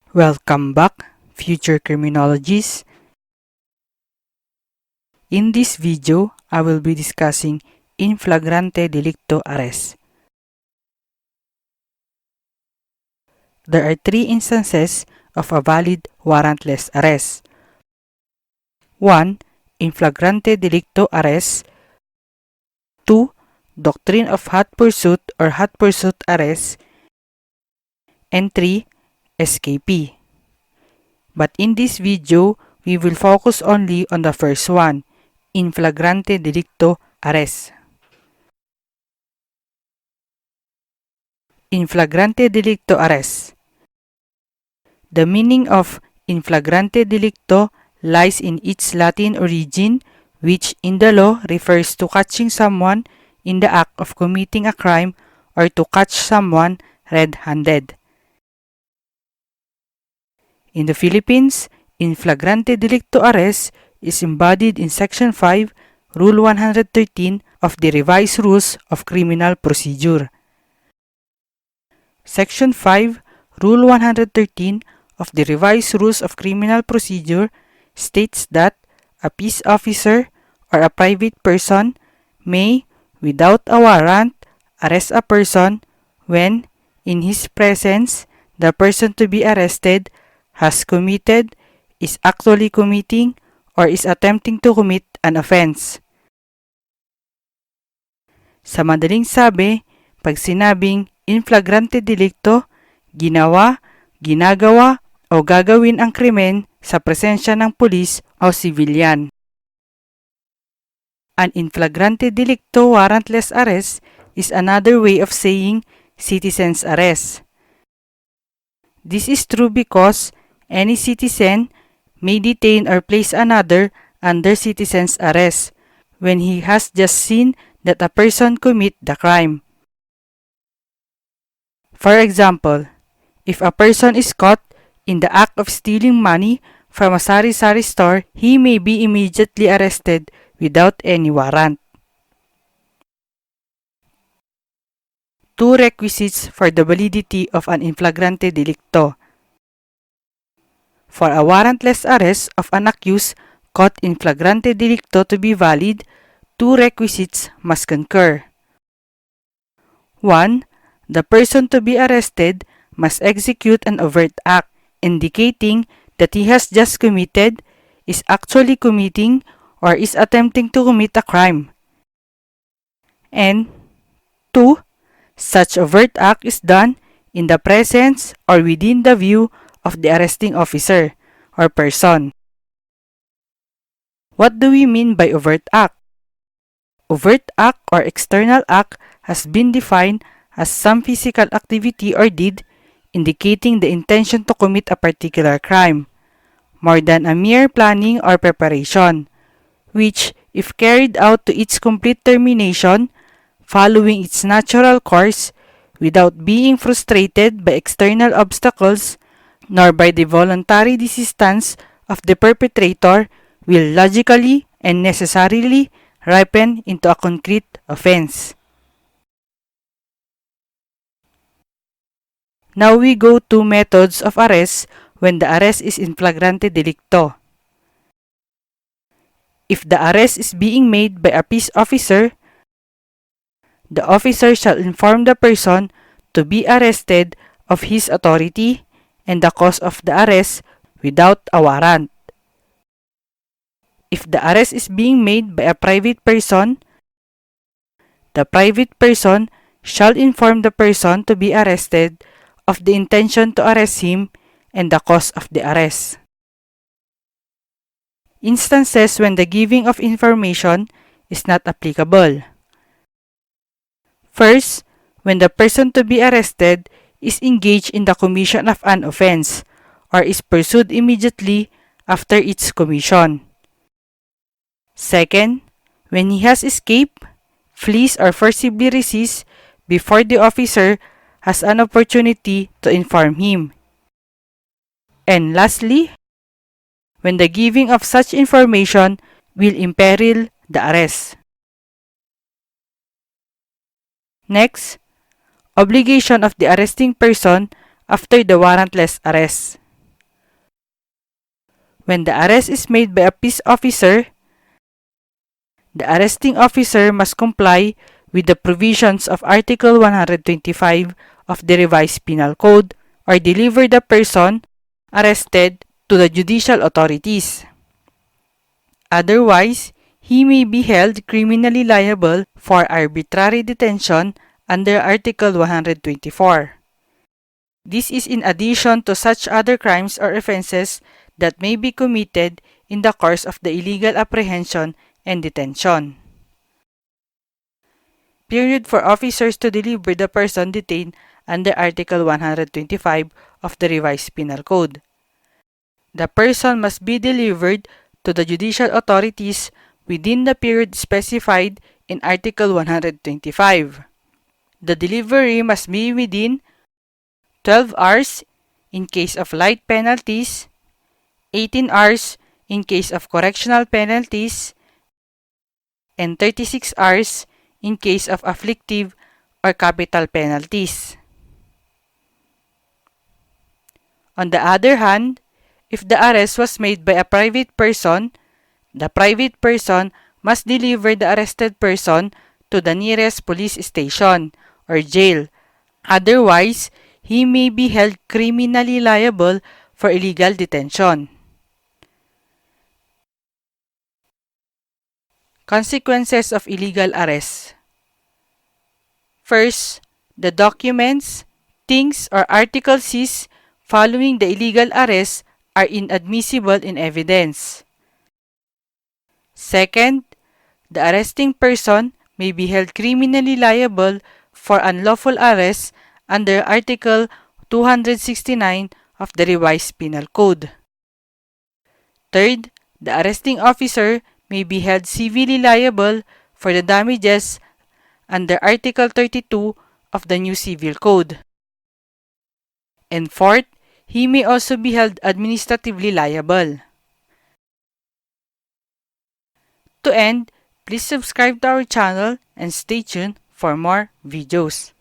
Welcome back, future criminologists. In this video, I will be discussing in flagrante delicto arrest. There are three instances of a valid warrantless arrest. 1. In flagrante delicto arrest. 2. Doctrine of hot pursuit or hot pursuit arrest. And 3. SKP. But in this video, we will focus only on the first one, in flagrante delicto arrest. In flagrante delicto arrest. The meaning of in flagrante delicto lies in its Latin origin, which in the law refers to catching someone in the act of committing a crime or to catch someone red-handed. In the Philippines, in flagrante delicto arrest is embodied in Section 5, Rule 113 of the Revised Rules of Criminal Procedure. Section 5, Rule 113 of the Revised Rules of Criminal Procedure states that a peace officer or a private person may, without a warrant, arrest a person when, in his presence, the person to be arrested has committed, is actually committing, or is attempting to commit an offense. Sa madaling sabi, pag sinabing in flagrante delicto, ginawa, ginagawa, o gagawin ang krimen sa presensya ng pulis o sibilyan. An in flagrante delicto warrantless arrest is another way of saying citizen's arrest. This is true because any citizen may detain or place another under citizen's arrest when he has just seen that a person commit the crime. For example, if a person is caught in the act of stealing money from a sari-sari store, he may be immediately arrested without any warrant. 2 requisites for the validity of an in flagrante delicto. For a warrantless arrest of an accused caught in flagrante delicto to be valid, 2 requisites must concur. 1. The person to be arrested must execute an overt act indicating that he has just committed, is actually committing, or is attempting to commit a crime. And 2. Such overt act is done in the presence or within the view of the arresting officer or person. What do we mean by overt act? Overt act or external act has been defined as some physical activity or deed indicating the intention to commit a particular crime, more than a mere planning or preparation, which, if carried out to its complete termination, following its natural course, without being frustrated by external obstacles, nor by the voluntary desistance of the perpetrator, will logically and necessarily ripen into a concrete offense. Now we go to methods of arrest when the arrest is in flagrante delicto. If the arrest is being made by a peace officer, the officer shall inform the person to be arrested of his authority and the cause of the arrest without a warrant. If the arrest is being made by a private person, the private person shall inform the person to be arrested of the intention to arrest him and the cause of the arrest. Instances when the giving of information is not applicable. First, when the person to be arrested is engaged in the commission of an offense or is pursued immediately after its commission. Second, when he has escaped, flees, or forcibly resists before the officer has an opportunity to inform him. And lastly, when the giving of such information will imperil the arrest. Next, obligation of the arresting person after the warrantless arrest. When the arrest is made by a peace officer, the arresting officer must comply with the provisions of Article 125 of the Revised Penal Code or deliver the person arrested to the judicial authorities. Otherwise, he may be held criminally liable for arbitrary detention under Article 124. This is in addition to such other crimes or offenses that may be committed in the course of the illegal apprehension and detention. Period for officers to deliver the person detained under Article 125 of the Revised Penal Code. The person must be delivered to the judicial authorities within the period specified in Article 125. The delivery must be within 12 hours in case of light penalties, 18 hours in case of correctional penalties, and 36 hours in case of afflictive or capital penalties. On the other hand, if the arrest was made by a private person, the private person must deliver the arrested person to the nearest police station or jail. Otherwise, he may be held criminally liable for illegal detention. Consequences of illegal arrest. First, the documents, things, or articles seized following the illegal arrest are inadmissible in evidence. Second, the arresting person may be held criminally liable for unlawful arrest under Article 269 of the Revised Penal Code. Third, the arresting officer may be held civilly liable for the damages under Article 32 of the new Civil Code. And fourth, he may also be held administratively liable. To end, please subscribe to our channel and stay tuned for more videos.